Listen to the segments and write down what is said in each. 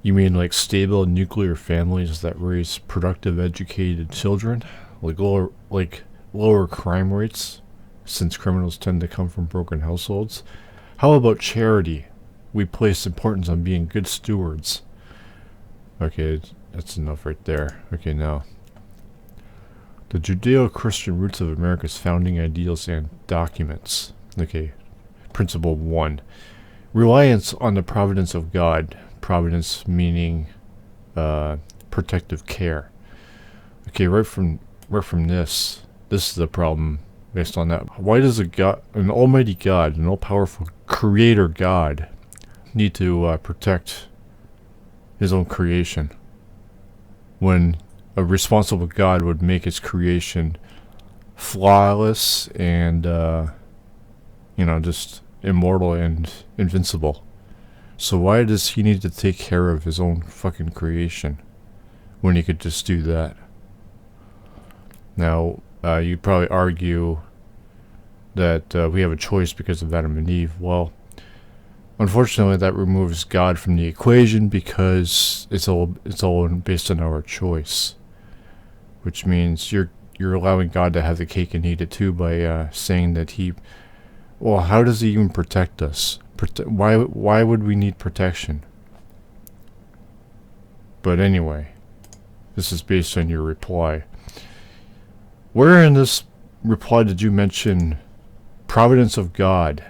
You mean like stable nuclear families that raise productive, educated children? Lower crime rates, since criminals tend to come from broken households? How about charity? We place importance on being good stewards. Okay, that's enough right there. Okay, now. The judeo-Christian roots of America's founding ideals and documents. Okay, principle 1. Reliance on the providence of God. Providence meaning protective care. Okay, right from this is the problem based on that. Why does an almighty God, an all-powerful creator God, need to protect his own creation when a responsible God would make his creation flawless and just immortal and invincible? So why does he need to take care of his own fucking creation when he could just do that? Now, you'd probably argue that we have a choice because of Adam and Eve. Well, unfortunately, that removes God from the equation because it's all based on our choice, which means you're allowing God to have the cake and eat it too by saying that well, how does he even protect us? Why would we need protection? But anyway, this is based on your reply. Where in this reply did you mention Providence of God?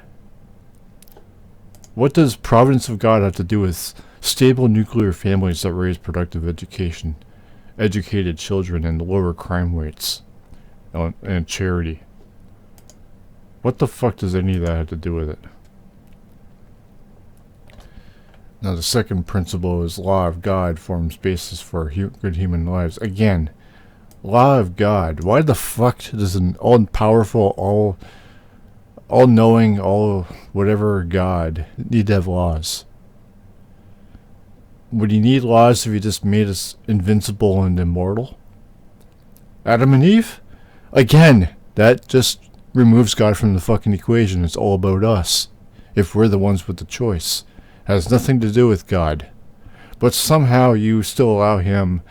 What does Providence of God have to do with stable nuclear families that raise productive educated children, and lower crime rates, and charity? What the fuck does any of that have to do with it? Now, the second principle is law of God forms basis for good human lives. Again, law of God. Why the fuck does an all-powerful, all-knowing, all-whatever God need to have laws? Would he need laws if he just made us invincible and immortal? Adam and Eve? Again, that just removes God from the fucking equation. It's all about us, if we're the ones with the choice. Has nothing to do with God. But somehow you still allow him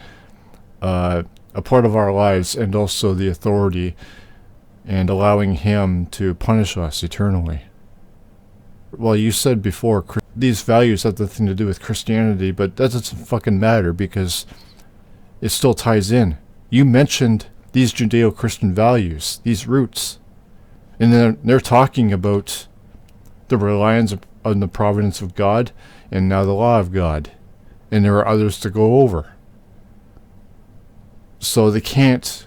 a part of our lives and also the authority, and allowing him to punish us eternally. Well, you said before, these values have nothing to do with Christianity, but that doesn't fucking matter because it still ties in. You mentioned these Judeo-Christian values, these roots, and then they're talking about the reliance on the providence of God, and now the law of God, and there are others to go over. So they can't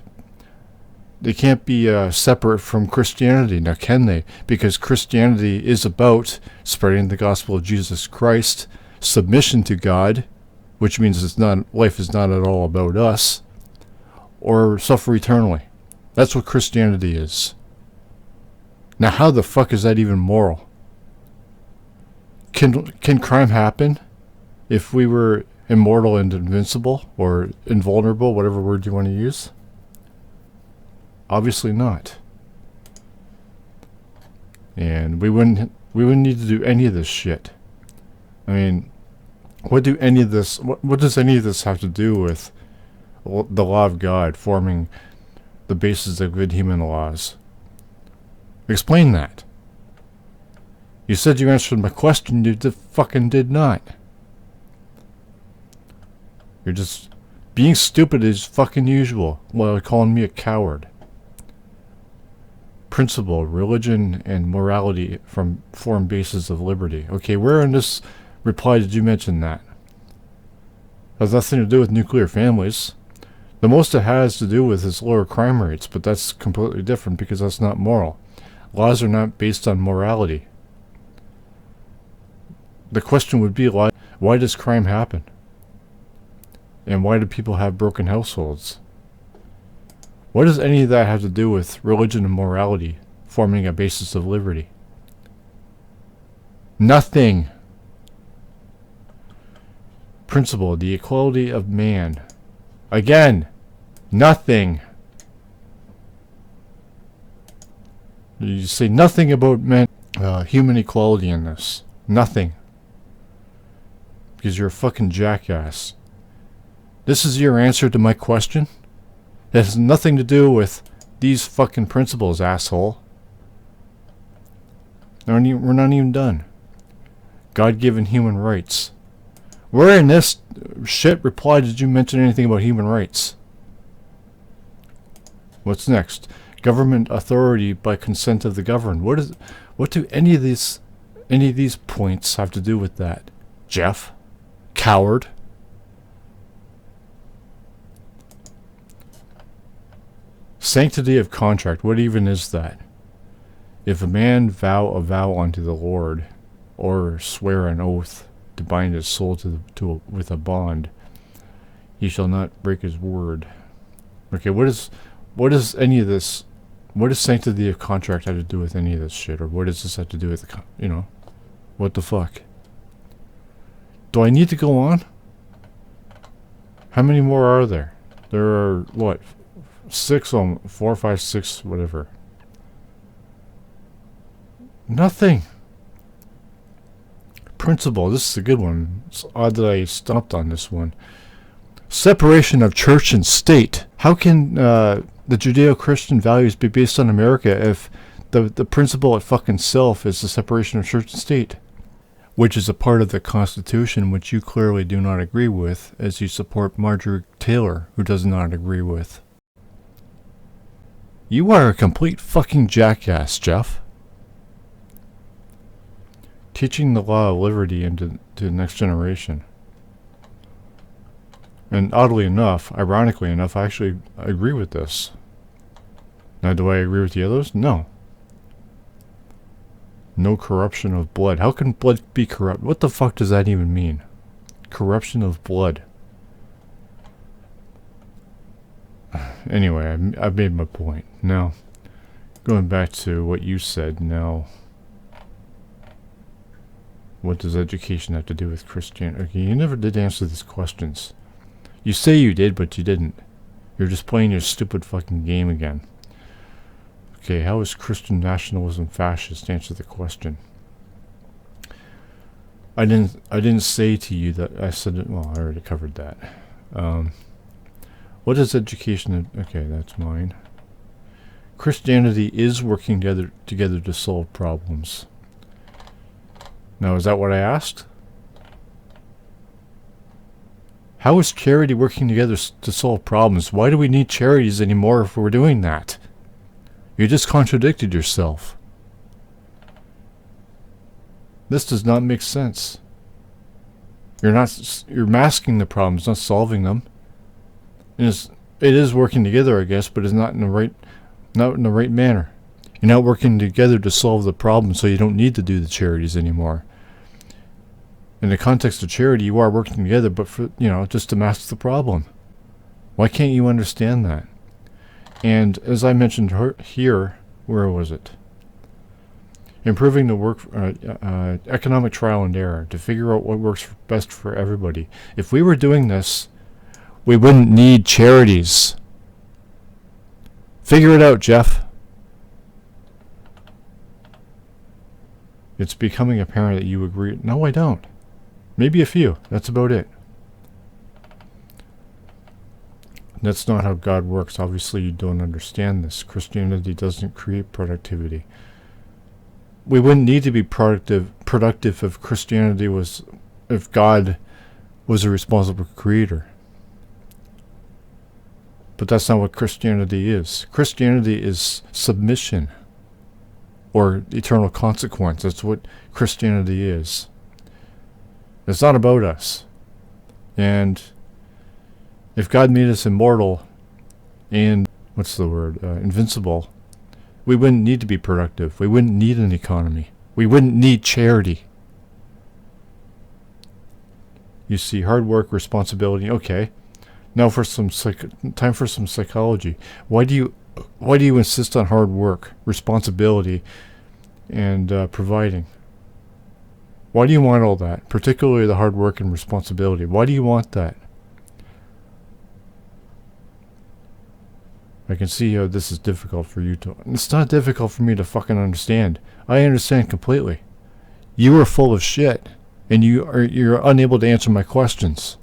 be separate from Christianity. Now, can they? Because Christianity is about spreading the gospel of Jesus Christ, submission to God, which means life is not at all about us, or suffer eternally. That's what Christianity is. Now, how the fuck is that even moral? Can crime happen if we were immortal and invincible, or invulnerable, whatever word you want to use? Obviously not. And we wouldn't need to do any of this shit. I mean, what does any of this have to do with the law of God forming the basis of good human laws? Explain that. You said you answered my question, you fucking did not. You're just being stupid as fucking usual while calling me a coward. Principle, religion, and morality form basis of liberty. Okay, where in this reply did you mention that? It has nothing to do with nuclear families. The most it has to do with is lower crime rates, but that's completely different because that's not moral. Laws are not based on morality. The question would be, why does crime happen? And why do people have broken households? What does any of that have to do with religion and morality forming a basis of liberty? Nothing. Principle, the equality of man. Again, nothing. You say nothing about human equality in this. Nothing. because you're a fucking jackass. This is your answer to my question? It has nothing to do with these fucking principles, asshole. We're not even done. God-given human rights. Where in this shit reply did you mention anything about human rights? What's next? Government authority by consent of the governed. What do any of these points have to do with that? Jeff? Coward? Sanctity of contract. What even is that? If a man vow a vow unto the Lord, or swear an oath to bind his soul with a bond, he shall not break his word. Okay, what is any of this? What does sanctity of contract have to do with any of this shit? Or what does this have to do with what the fuck? Do I need to go on? How many more are there? There are, what, 4, 5, 6, whatever. Nothing. Principle. This is a good one. It's odd that I stopped on this one. Separation of church and state. How can the judeo-christian values be based on America if the principle at fucking self is the separation of church and state? Which is a part of the Constitution which you clearly do not agree with, as you support Marjorie Taylor, who does not agree with. You are a complete fucking jackass, Jeff. Teaching the law of liberty into the next generation. And oddly enough, ironically enough, I actually agree with this. Now, do I agree with the others? No. No corruption of blood. How can blood be corrupt? What the fuck does that even mean? Corruption of blood. Anyway, I've made my point. Now, going back to what you said, now, what does education have to do with Christianity? Okay, you never did answer these questions. You say you did, but you didn't. You're just playing your stupid fucking game again. Okay, how is Christian nationalism fascist? Answer the question. I didn't say to you that I said it. Well, I already covered that. What is education? Okay, that's mine. Christianity is working together to solve problems. Now, is that what I asked? How is charity working together to solve problems? Why do we need charities anymore if we're doing that? You just contradicted yourself. This does not make sense. You're masking the problems, not solving them. It is working together, I guess, but it's not in the right manner. You're not working together to solve the problem, so you don't need to do the charities anymore. In the context of charity, you are working together, but for just to mask the problem. Why can't you understand that? And as I mentioned here, where was it? Improving the economic trial and error to figure out what works best for everybody. If we were doing this, we wouldn't need charities. Figure it out, Jeff. It's becoming apparent that you agree. No, I don't. Maybe a few. That's about it. That's not how God works. Obviously, you don't understand this. Christianity doesn't create productivity. We wouldn't need to be productive if God was a responsible creator. But that's not what Christianity is. Christianity is submission or eternal consequence. That's what Christianity is. It's not about us. And if God made us immortal and, invincible, we wouldn't need to be productive. We wouldn't need an economy. We wouldn't need charity. You see, hard work, responsibility, okay. Now for time for some psychology. Why do you insist on hard work, responsibility, and providing? Why do you want all that? Particularly the hard work and responsibility. Why do you want that? I can see how this is difficult for you to... It's not difficult for me to fucking understand. I understand completely. You are full of shit. And you're unable to answer my questions.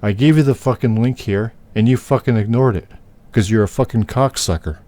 I gave you the fucking link here, and you fucking ignored it. Because you're a fucking cocksucker.